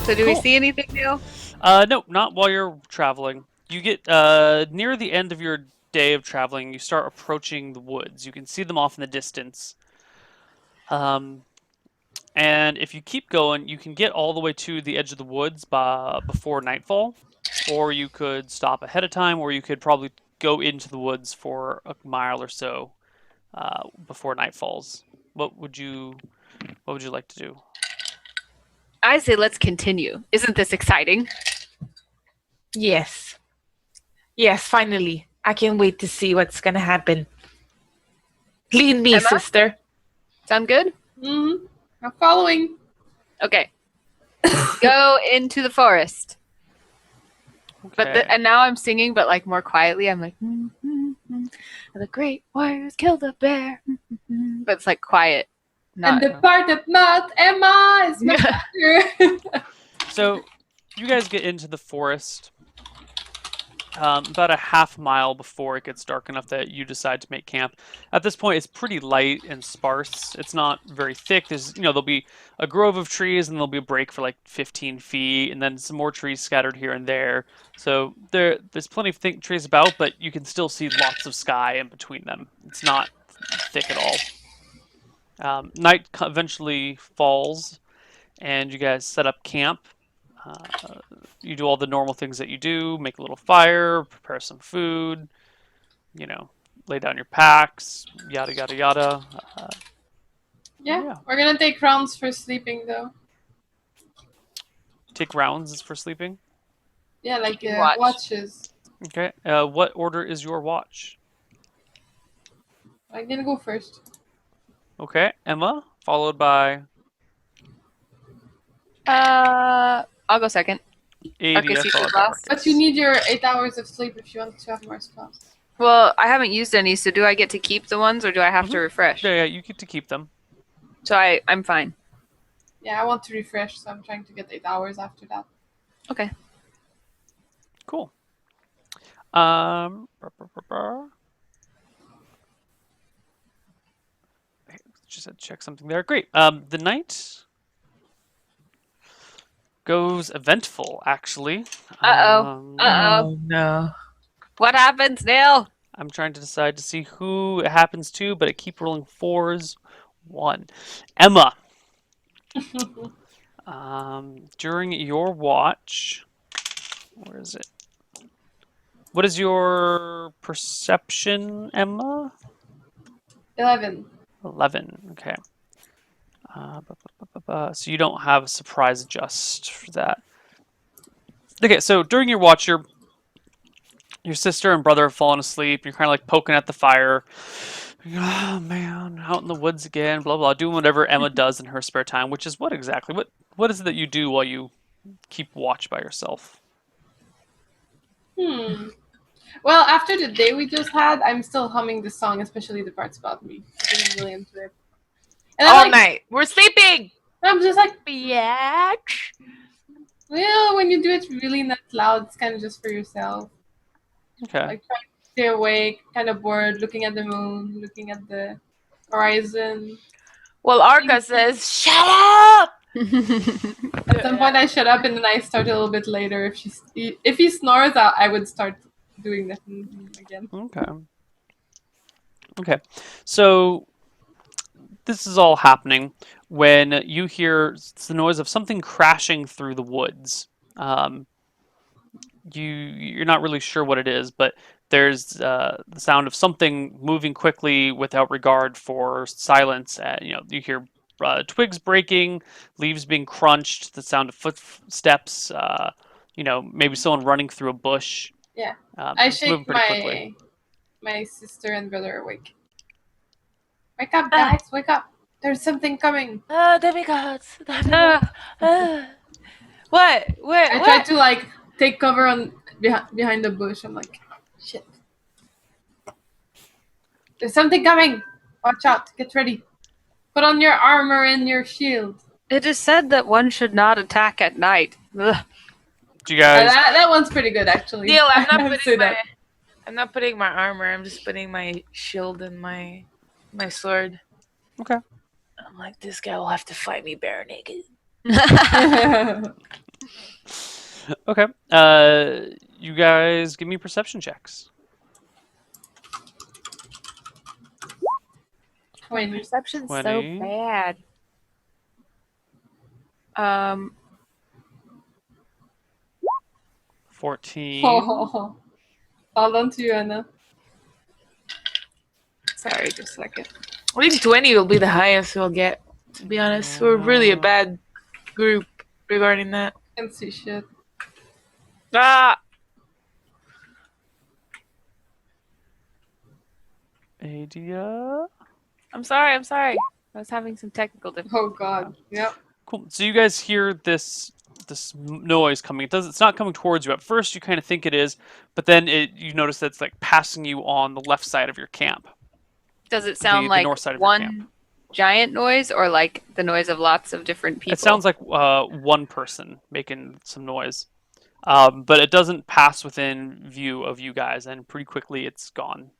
So do we see anything new? No, not while you're traveling. You get near the end of your day of traveling, you start approaching the woods. You can see them off in the distance. And if you keep going, you can get all the way to the edge of the woods before nightfall, or you could stop ahead of time, or you could probably go into the woods for a mile or so before night falls. What would you like to do? I say let's continue. Isn't this exciting? Yes. Yes, finally. I can't wait to see what's gonna happen. Lead me, Emma? sister. Sound good? Mm-hmm. I'm following. Okay. Go into the forest. But Okay. and now I'm singing, but like more quietly. I'm like, the great warriors killed a bear. But it's like quiet. Not, And the part of not Emma is much better. So, you guys get into the forest about a half mile before it gets dark enough that you decide to make camp. At this point, it's pretty light and sparse. It's not very thick. There'll be a grove of trees, and there'll be a break for like 15 feet, and then some more trees scattered here and there. So there's plenty of trees about, but you can still see lots of sky in between them. It's not thick at all. Night eventually falls, and you guys set up camp. You do all the normal things that you do, make a little fire, prepare some food, lay down your packs, yada, yada, yada. Yeah, we're gonna take rounds for sleeping though. Take rounds for sleeping? Yeah, like Watch. watches. Okay. What order is your watch? I'm gonna go first. Okay. Emma, followed by I'll go second. Adea, Arcas, you followed go by last. Arcas. But you need your 8 hours of sleep if you want to have more spells. Well, I haven't used any, so do I get to keep the ones or do I have to refresh? Yeah, you get to keep them. So I'm fine. Yeah, I want to refresh, so I'm trying to get 8 hours after that. Okay. Cool. Just had to check something there. Great. The night goes eventful, actually. Uh-oh. Oh no. What happens, Neal? I'm trying to decide to see who it happens to, but I keep rolling 4s. 1. Emma. During your watch, where is it? What is your perception, Emma? 11. 11. Okay. So you don't have a surprise adjust for that. Okay, so during your watch, your sister and brother have fallen asleep. You're kind of like poking at the fire. Oh man, out in the woods again. Blah blah. Doing whatever Emma does in her spare time, which is what exactly? What is it that you do while you keep watch by yourself? Well, after the day we just had, I'm still humming the song, especially the parts about me. I'm getting really into it. And All night. We're sleeping. I'm just like, Bitch. well, when you do it really not loud, it's kind of just for yourself. Okay. Like trying to stay awake, kind of bored, looking at the moon, looking at the horizon. Well, Arcas says, "Shut up." At some point, I shut up, and then I start a little bit later. If he snores, I would start doing that again. Okay. Okay. So this is all happening when you hear the noise of something crashing through the woods. You're not really sure what it is, but there's the sound of something moving quickly without regard for silence. You hear twigs breaking, leaves being crunched, the sound of footsteps. Maybe someone running through a bush. Yeah. I It's moving shake pretty quickly. my sister and brother awake. Wake up, guys! Wake up! There's something coming. Demigods. What? I try to take cover behind the bush. I'm like, shit. There's something coming. Watch out! Get ready. Put on your armor and your shield. It is said that one should not attack at night. Ugh. Do you guys? That one's pretty good, actually. Neal, I'm I not would putting say my. that. I'm not putting my armor. I'm just putting my shield and my sword. Okay. I'm like, this guy will have to fight me bare naked. Okay. You guys give me perception checks. My 20. perception's 20. so bad. 14. Oh, hold on to you, Anna. Sorry, just a second. I think 20 will be the highest we'll get. To be honest, we're really a bad group regarding that. Can't see shit. Ah! Adea. I'm sorry. I was having some technical difficulties. Oh god. Yep. Cool. So you guys hear this noise coming. It's not coming towards you. At first you kind of think it is, but then you notice that it's like passing you on the left side of your camp. Does it sound the like north side of your camp. one giant noise or like the noise of lots of different people? It sounds like one person making some noise. But it doesn't pass within view of you guys, and pretty quickly it's gone.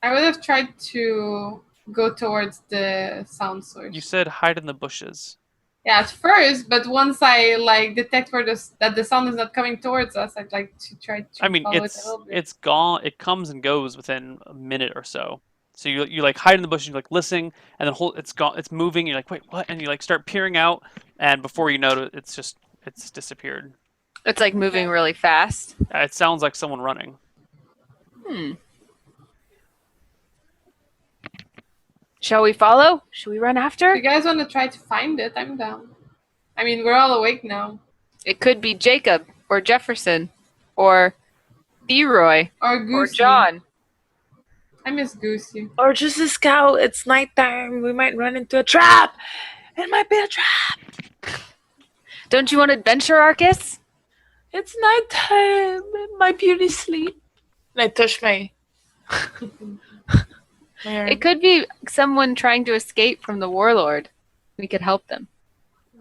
I would have tried to go towards the sound source. You said hide in the bushes. Yeah, at first, but once I like detect that the sound is not coming towards us, I'd like to try to I mean, follow it a little bit. it's gone. It comes and goes within a minute or so. So you like hide in the bushes, you like listening, and then it's gone. It's moving. And you're like, wait, what? And you like start peering out, and before you know it, it's disappeared. It's like moving really fast. It sounds like someone running. Shall we follow? Should we run If after? you guys want to try to find it, I'm down. I mean, we're all awake now. It could be Jacob or Jefferson or Leroy Or Goosey. or John. I miss Goosey. Or just a scout. It's nighttime. We might run into a trap. It might be a trap. Don't you want adventure, Arcas? It's nighttime. My beauty sleep. And I touch my arm. It could be someone trying to escape from the warlord. We could help them.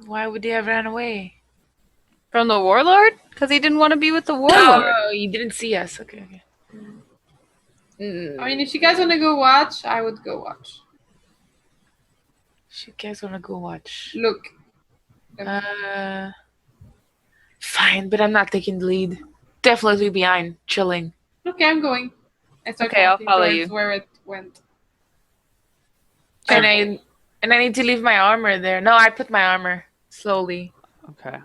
Why would they have ran away? From the warlord? Because he didn't want to be with the warlord. Oh, you didn't see us. Okay. I mean, if you guys want to go watch, I would go watch. You guys want to go watch? Look. Fine, but I'm not taking the lead. Definitely behind, chilling. Okay, I'm going. I start Okay, I'll walking follow towards you. where it went. And I need to leave my armor there. No, I put my armor slowly. Okay.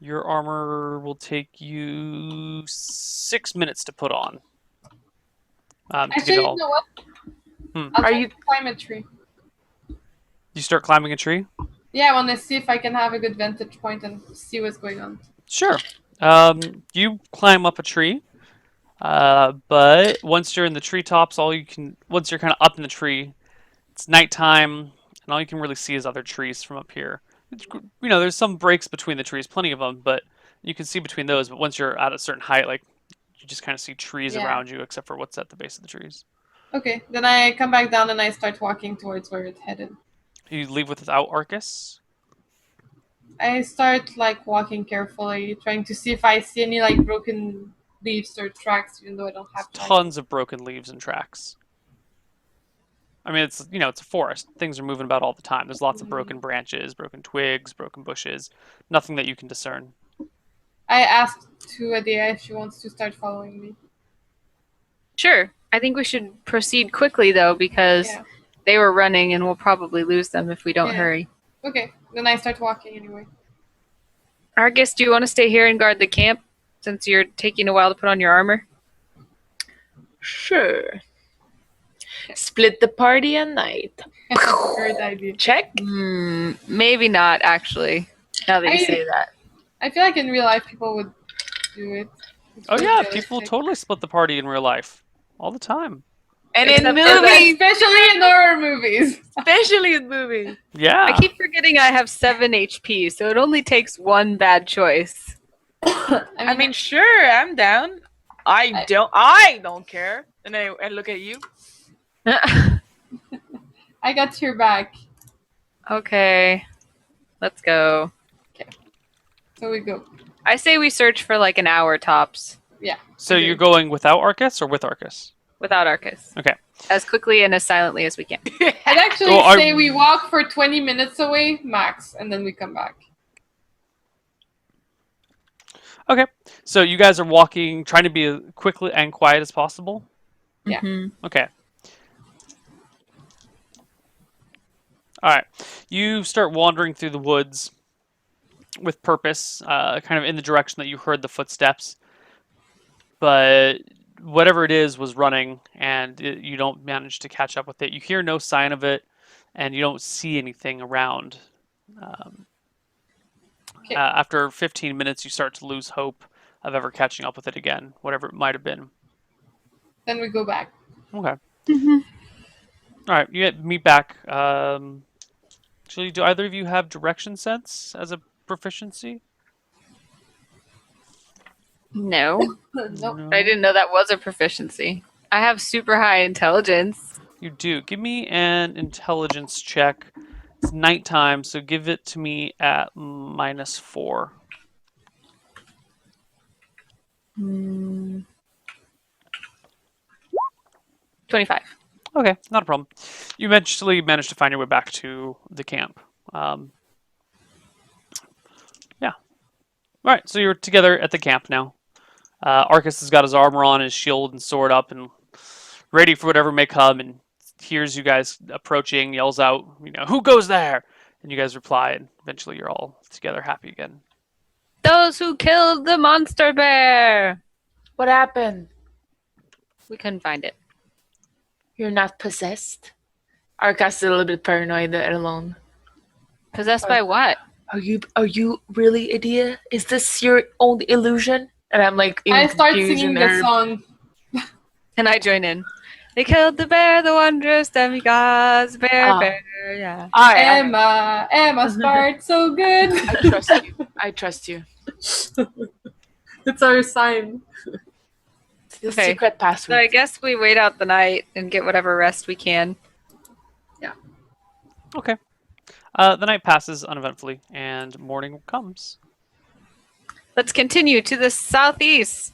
Your armor will take you 6 minutes to put on. To Actually, get you all. know what? Hmm. I'll Are try you- to climb a tree. You start climbing a tree. Yeah, I want to see if I can have a good vantage point and see what's going on. Sure. You climb up a tree, but once you're in the treetops, once you're kind of up in the tree, it's nighttime, and all you can really see is other trees from up here. There's some breaks between the trees, plenty of them, but you can see between those. But once you're at a certain height, like you just kind of see trees Yeah. around you, except for what's at the base of the trees. Okay, then I come back down and I start walking towards where it headed. You leave without Arcas. I start like walking carefully, trying to see if I see any like broken leaves or tracks, even though I don't have tracks. Tons of broken leaves and tracks. I mean, it's a forest. Things are moving about all the time. There's lots of broken branches, broken twigs, broken bushes. Nothing that you can discern. I asked to Adea if she wants to start following me. Sure. I think we should proceed quickly, though, because Yeah. they were running and we'll probably lose them if we don't Yeah. hurry. Okay, then I start walking anyway. Arcas, do you want to stay here and guard the camp since you're taking a while to put on your armor? Sure. Split the party at night. Great idea. Check. Maybe not, actually, now that you I- say that. I feel like in real life people would do it. It's Oh really yeah, realistic. people totally split the party in real life, all the time. And in Except for movies, Especially in horror movies. especially in movies. Yeah. I keep forgetting I have 7 HP, so it only takes one bad choice. I mean, sure, I'm down. I don't care. And I look at you. I got your back. Okay, let's go. So we go. I say we search for like an hour tops So Okay. you're going without Arcas or with Arcas? without Arcas. Okay. As quickly and as silently as we can. I'd actually Well, say we walk for 20 minutes away, max, and then we come back. Okay, so you guys are walking, trying to be as quickly and quiet as possible. Yeah. Mm-hmm. Okay. All right. You start wandering through the woods with purpose, kind of in the direction that you heard the footsteps. But whatever it is was running, and you don't manage to catch up with it. You hear no sign of it, and you don't see anything around. Okay. After 15 minutes, you start to lose hope of ever catching up with it again, whatever it might have been. Then we go back. Okay. Mm-hmm. All right. You meet back. Actually, do either of you have direction sense as a proficiency? No, No. I didn't know that was a proficiency. I have super high intelligence. You do. Give me an intelligence check. It's nighttime, so give it to me at -4. 25. Okay, not a problem. You eventually managed to find your way back to the camp. Yeah. All right, so you're together at the camp now. Arcas has got his armor on, his shield and sword up, and ready for whatever may come, and hears you guys approaching, yells out, "Who goes there?" And you guys reply, and eventually you're all together happy again. Those who killed the monster bear! What happened? We couldn't find it. You're not possessed? Arcas is a little bit paranoid alone. Possessed by what? Are you really Adea? Is this your own illusion? And I'm like, I start confused singing and the song. And I join in. They killed the bear, the wondrous demigods, bear, Ah. bear, yeah. Emma's part so good. I trust you. I trust you. It's our sign. It's the Okay. secret So I password. guess we wait out the night and get whatever rest we can. Okay. The night passes uneventfully, and morning comes. Let's continue to the southeast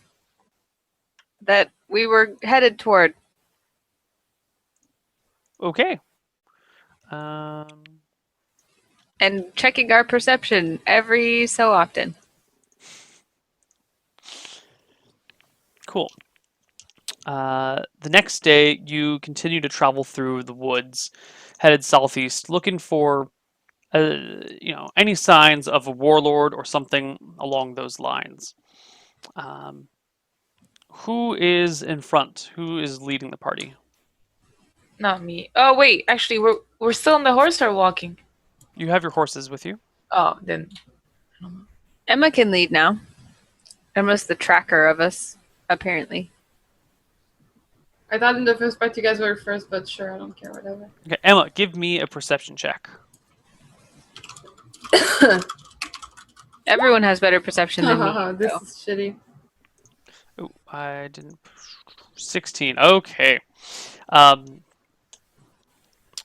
that we were headed toward. Okay. And checking our perception every so often. Cool. The next day, you continue to travel through the woods, headed southeast, looking for, any signs of a warlord or something along those lines. Who is in front? Who is leading the party? Not me. Oh wait, actually, we're still on the horse or walking? You have your horses with you. Oh, then Emma can lead now. Emma's the tracker of us, apparently. I thought in the first part you guys were first, but sure, I don't care, whatever. Okay, Emma, give me a perception check. Everyone has better perception than me. This so. is shitty. Oh, I didn't. 16. Okay.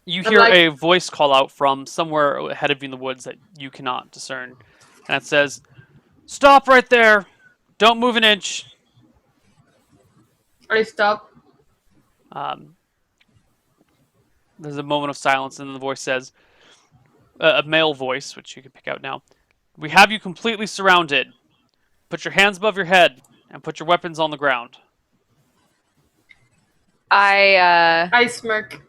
You hear a voice call out from somewhere ahead of you in the woods that you cannot discern. And it says, "Stop right there! Don't move an inch!" I stop. There's a moment of silence, and then the voice says, a male voice, which you can pick out now, "We have you completely surrounded. Put your hands above your head and put your weapons on the ground." I smirk.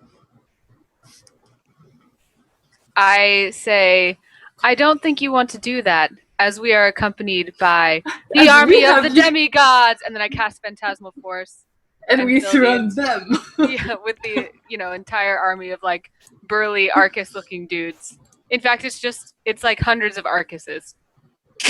I say, I don't think you want to do that, as we are accompanied by the army of the demigods. And then I cast Phantasmal Force. And we fill surround them. Yeah, with the entire army of like burly Arcas-looking dudes. In fact, it's like hundreds of Arcases.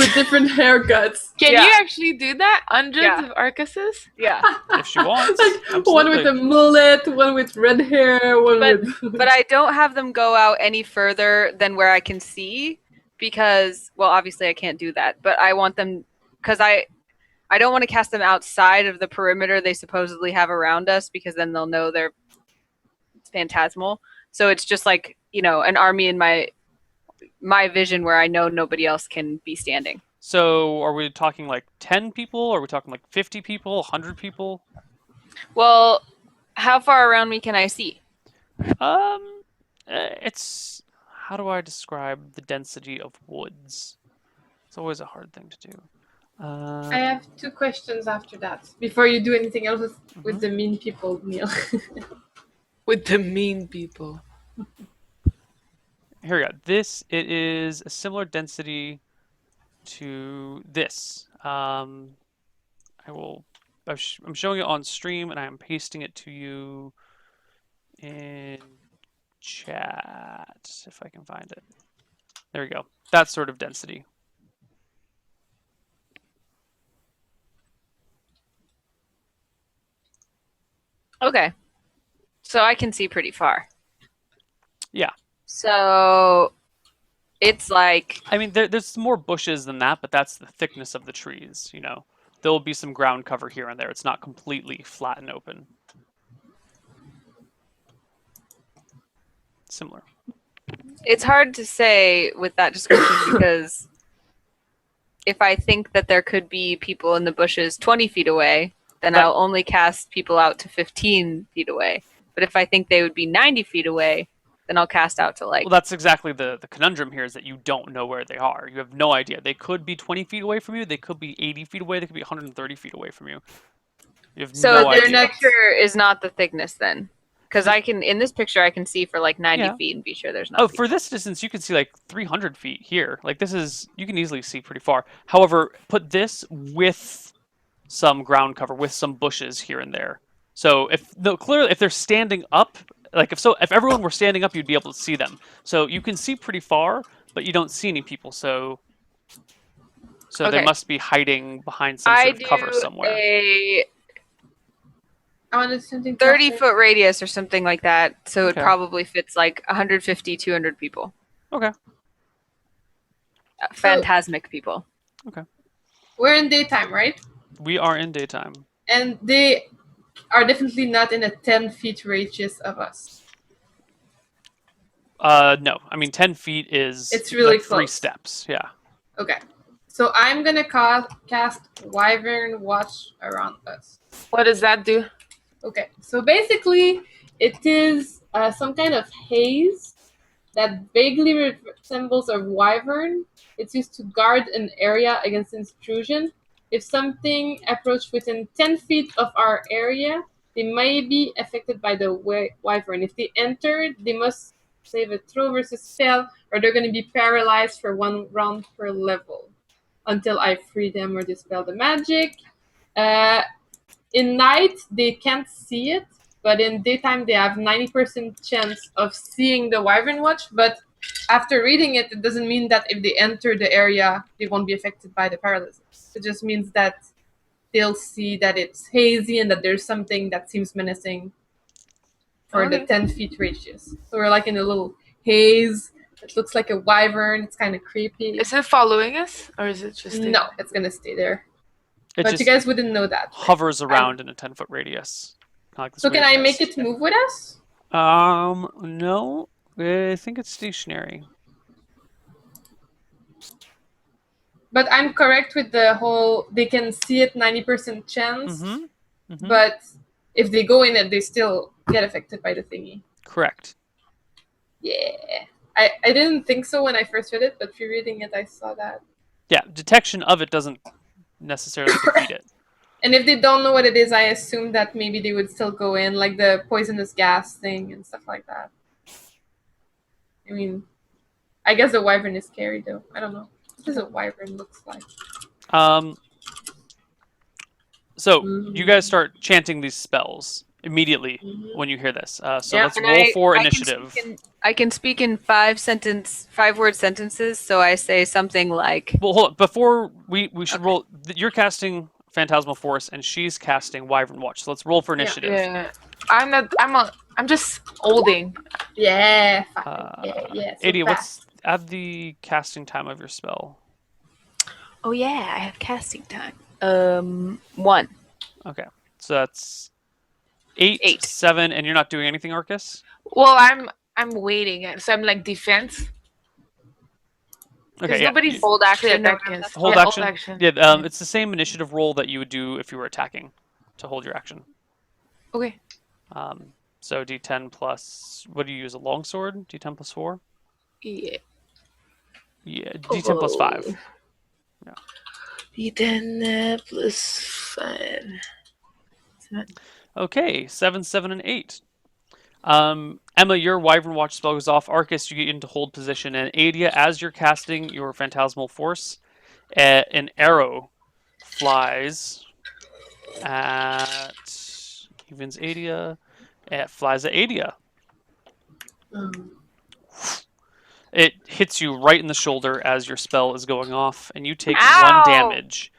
With different haircuts. can Yeah. you actually do that? Hundreds Yeah. of Arcases? Yeah, If she wants. Like, one with a mullet, one with red hair, one with... but I don't have them go out any further than where I can see because, well, obviously I can't do that. But I want them because I don't want to cast them outside of the perimeter they supposedly have around us because then they'll know they're phantasmal. So it's just like, an army in my vision where I know nobody else can be standing. So are we talking like 10 people? Or are we talking like 50 people, 100 people? Well, how far around me can I see? It's... How do I describe the density of woods? It's always a hard thing to do. I have 2 questions after that. Before you do anything else with the mean people, Neal. With the mean people. Here we go. This, it is a similar density to this. I'm showing it on stream and I'm pasting it to you in chat if I can find it. There we go. That sort of density. Okay. So I can see pretty far. Yeah. So it's like... I mean, there's more bushes than that, but that's the thickness of the trees, you know. There will be some ground cover here and there. It's not completely flat and open. Similar. It's hard to say with that description because if I think that there could be people in the bushes 20 feet away, then I'll only cast people out to 15 feet away. But if I think they would be 90 feet away, then I'll cast out to like... Well, that's exactly the conundrum here, is that you don't know where they are. You have no idea. They could be 20 feet away from you. They could be 80 feet away. They could be 130 feet away from you. You have so no idea. So the picture is not the thickness then? Because I can, in this picture, I can see for like 90 feet and be sure there's nothing. Oh, for this distance, you can see like 300 feet here. Like this is, you can easily see pretty far. However, put this with some ground cover, with some bushes here and there. So clearly, if they're standing up, like if everyone were standing up, you'd be able to see them. So you can see pretty far, but you don't see any people. So Okay. They must be hiding behind some sort of cover somewhere. I wanted something 30-foot radius or something like that, so it probably fits like 150, 200 people. Okay. Phantasmic people. Okay. We're in daytime, right? We are in daytime. And they are definitely not in a 10 feet radius of us. No. I mean, 10 feet is it's really like close. 3 steps. Yeah. Okay. So I'm going to cast Wyvern Watch around us. What does that do? Okay, so basically, it is some kind of haze that vaguely resembles a wyvern. It's used to guard an area against intrusion. If something approaches within 10 feet of our area, they may be affected by the wyvern. If they enter, they must save a throw versus spell, or they're going to be paralyzed for 1 round per level until I free them or dispel the magic. In night, they can't see it, but in daytime, they have 90% chance of seeing the Wyvern Watch. But after reading it, it doesn't mean that if they enter the area, they won't be affected by the paralysis. It just means that they'll see that it's hazy and that there's something that seems menacing for the 10 feet radius. So we're like in a little haze. It looks like a wyvern. It's kind of creepy. Is it following us, or is it just... No, it's going to stay there. It but just you guys wouldn't know that. Hovers around in a 10-foot radius. Like so can I make it move with us? No. I think it's stationary. But I'm correct with the whole, they can see it 90% chance. But if they go in it, they still get affected by the thingy. Correct. Yeah. I didn't think so when I first read it, but rereading it, I saw that. Yeah, detection of it doesn't necessarily defeat it. And if they don't know what it is, I assume that maybe they would still go in, like the poisonous gas thing and stuff like that. I mean, I guess the wyvern is scary, though. I don't know. What does a wyvern looks like? So you guys start chanting these spells immediately when you hear this. So let's roll for initiative. I can speak in 5-word sentences, so I say something like... Well, hold on. Before we should roll... You're casting Phantasmal Force, and she's casting Wyvern Watch. So let's roll for initiative. Yeah. I'm just holding. Yeah. Yeah. So Adea, what's add the casting time of your spell? Oh yeah, I have casting time. 1. Okay. So that's 8, 7, and you're not doing anything, Arcas? Well, I'm waiting, so I'm like defense. Okay, nobody's hold action. Hold action. Yeah, it's the same initiative roll that you would do if you were attacking to hold your action. Okay. So D10 plus, what do you use, a longsword? D10 plus 4? Yeah. Yeah, D10 plus 5. Yeah. D10 plus 5. 7. Okay, 7, 7, and 8. Emma, your Wyvern Watch spell goes off. Arcas, you get into hold position. And Adea, as you're casting your Phantasmal Force, an arrow flies at... Evens Adea. It flies at Adea. It hits you right in the shoulder as your spell is going off, and you take 1 damage.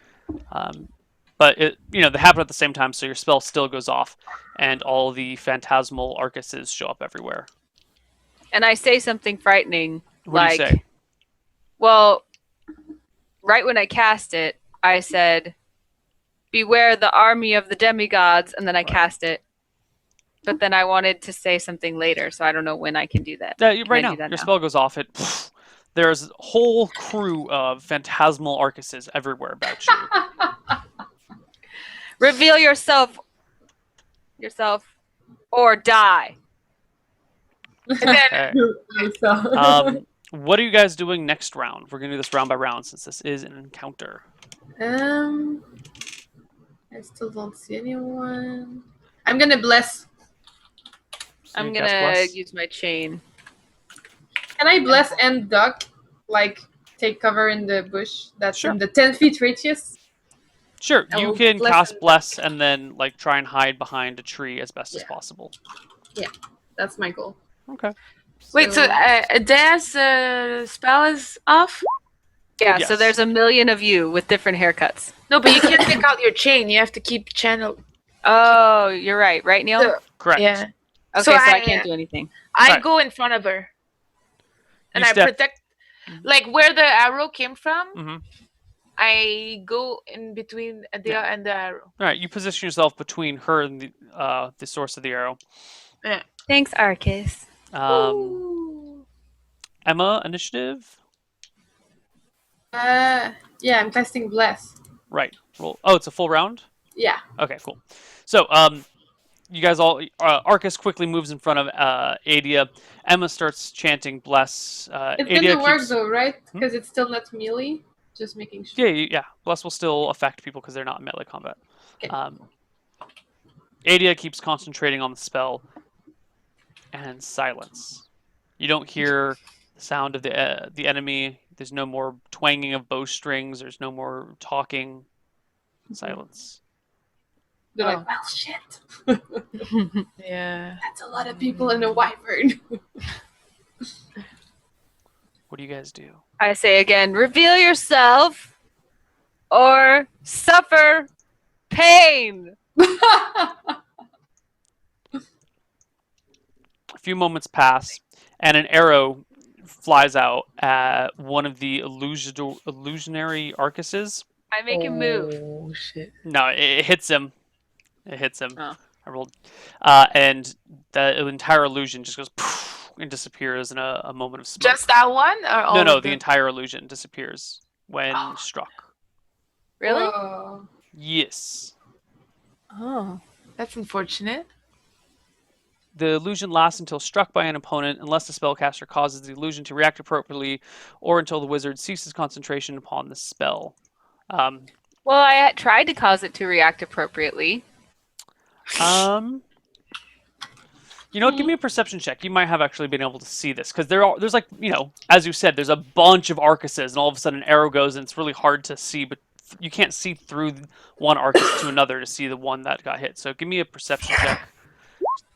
But they happen at the same time, so your spell still goes off, and all the phantasmal Arcases show up everywhere. And I say something frightening. What do you say? Well, right when I cast it, I said, "Beware the army of the demigods," and then I cast it. But then I wanted to say something later, so I don't know when I can do that. Right now, your spell goes off. There's a whole crew of phantasmal Arcases everywhere about you. Reveal yourself, or die. Okay. What are you guys doing next round? We're gonna do this round by round since this is an encounter. I still don't see anyone. I'm gonna bless. So I'm you cast gonna Bless. use my chain. Can I bless and duck? Like take cover in the bush that's Sure. in the 10 feet radius? Sure, I you will can bless cast and Bless and then try and hide behind a tree as best as Yeah. possible. That's my goal. Okay. Wait, so Adea's spell is off? Yeah, Yes. so there's a million of you with different haircuts. No, but you can't take out your chain. You have to keep channel. Oh, you're right. Right, Neil? So- Correct. Yeah. Okay, so so I- I can't do anything. I Right. go in front of her. And You I step- protect, like where the arrow came from. Mhm. I go in between Adea and the arrow. All right, you position yourself between her and the source of the arrow. Thanks, Arcas. Emma, initiative. Yeah, I'm casting bless. Right. Roll. Oh, it's a full round. Yeah. Okay, cool. So, you guys all, Arcas quickly moves in front of Adea. Emma starts chanting Bless. It's Adea gonna work keeps... though, right? Because it's still not melee. Just making sure. Yeah. Bless will still affect people because they're not in melee combat. Okay. Adea keeps concentrating on the spell, and silence. You don't hear the sound of the enemy. There's no more twanging of bowstrings. There's no more talking. Silence. They're Oh. like, well, shit. Yeah. That's a lot of people in a wyvern. What do you guys do? I say again, reveal yourself or suffer pain. A few moments pass, and an arrow flies out at one of the illusionary Arcases. I make him move. Oh shit. No, it hits him. It hits him. Oh. I rolled. And the entire illusion just goes poof, and disappears in a moment of smoke. Just that one, or all No, of the them? entire illusion disappears when struck. Really? Whoa. Yes. Oh. That's unfortunate. The illusion lasts until struck by an opponent, unless the spellcaster causes the illusion to react appropriately, or until the wizard ceases concentration upon the spell. Well, I tried to cause it to react appropriately. You know what? Give me a perception check. You might have actually been able to see this because there's like, as you said, there's a bunch of Arcases, and all of a sudden an arrow goes, and it's really hard to see, but you can't see through one Arcas to another to see the one that got hit. So give me a perception check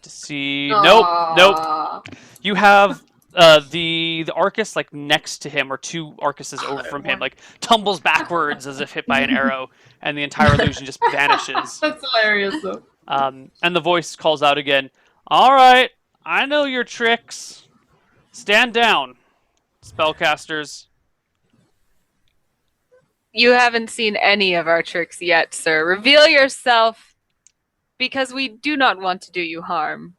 to see. Nope. Aw. You have the Arcas like next to him, or two Arcases over from him, like tumbles backwards as if hit by an arrow, and the entire illusion just vanishes. That's hilarious though. And the voice calls out again. All right, I know your tricks. Stand down, spellcasters. You haven't seen any of our tricks yet, sir. Reveal yourself, because we do not want to do you harm.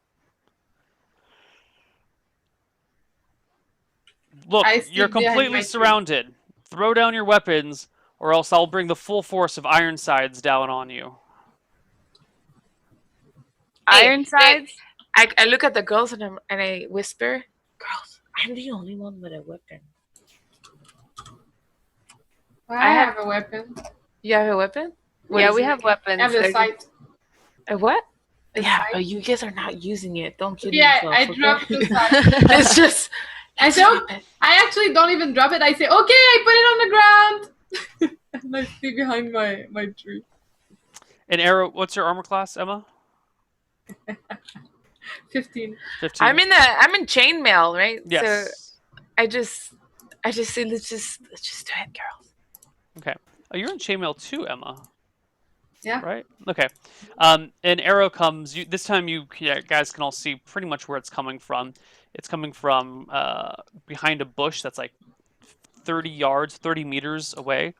Look, I see you're behind my completely tree. surrounded. Throw down your weapons, or else I'll bring the full force of Ironsides down on you. Hey, Ironsides? I look at the girls and I whisper, "Girls, I'm the only one with a weapon." I have a weapon. You have a weapon? What Yeah, is we it? have weapons. I have the They're sight. A what? The Yeah, sight. but you guys are not using it. Don't kid Yeah, yourself. I okay? dropped the sight. It's just. I Let's don't- drop it. I actually don't even drop it. I say, okay, I put it on the ground. And I stay behind my tree. An arrow. What's your armor class, Emma? 15. 15. I'm in chainmail, right? Yes. So I just say let's just do it, girls. Okay. Oh, you're in chainmail too, Emma. Yeah. Right. Okay. An arrow comes. This time, you guys can all see pretty much where it's coming from. It's coming from behind a bush that's like 30 yards, 30 meters away.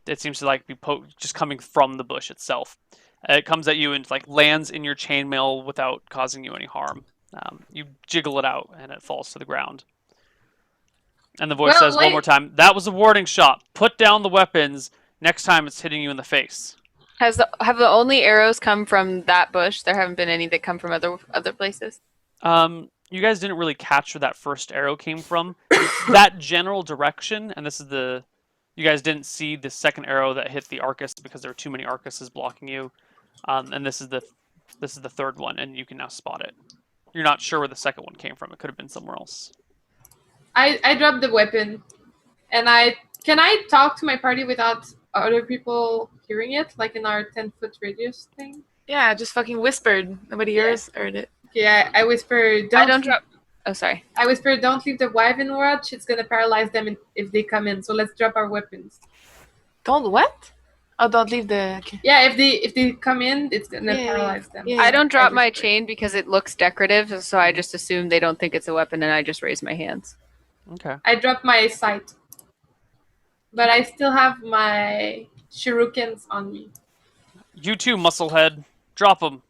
It seems to like be just coming from the bush itself. It comes at you and like lands in your chainmail without causing you any harm. You jiggle it out and it falls to the ground. And the voice says one more time, "That was a warning shot. Put down the weapons. Next time it's hitting you in the face." Have the only arrows come from that bush? There haven't been any that come from other places? You guys didn't really catch where that first arrow came from. That general direction, and this is you guys didn't see the second arrow that hit the Arcas because there were too many Arcases blocking you. And this is the third one, and you can now spot it. You're not sure where the second one came from. It could have been somewhere else. I dropped the weapon. And can I talk to my party without other people hearing it? Like in our 10-foot radius thing? Yeah, just fucking whispered. Nobody else heard it. Yeah, I whispered. I don't drop. Oh, sorry. I whispered, don't leave the wyvern watch. It's gonna paralyze them if they come in. So let's drop our weapons. Don't what? Oh, don't leave the. Yeah, if they come in, it's gonna paralyze them. Yeah. I don't drop my whispered. chain because it looks decorative, so I just assume they don't think it's a weapon, and I just raise my hands. Okay. I dropped my sight. But I still have my shurikens on me. You too, musclehead. Drop them.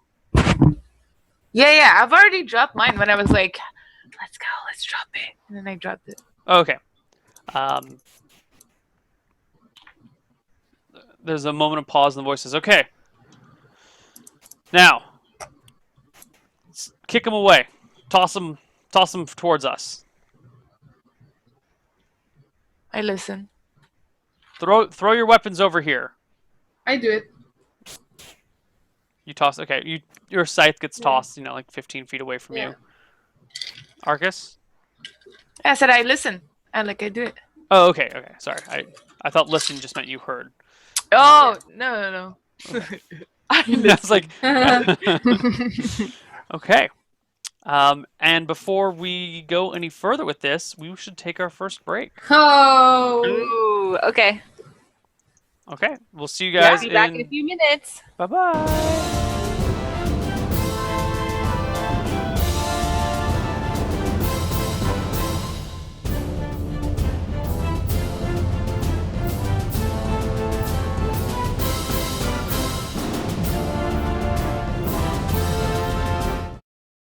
Yeah, I've already dropped mine when I was like, let's go, let's drop it. And then I dropped it. Okay. There's a moment of pause, and the voice says, "Okay. Now, kick them away. Toss them towards us. I listen. Throw your weapons over here." I do it. You toss. Okay, your scythe gets tossed. Like 15 feet away from you. Arcas. I said I listen. I do it. Oh, okay. Sorry, I thought listen just meant you heard. Oh no. I was like, okay. And before we go any further with this, we should take our first break. Oh. Ooh, okay. Okay, we'll see you guys Be back in a few minutes. Bye-bye.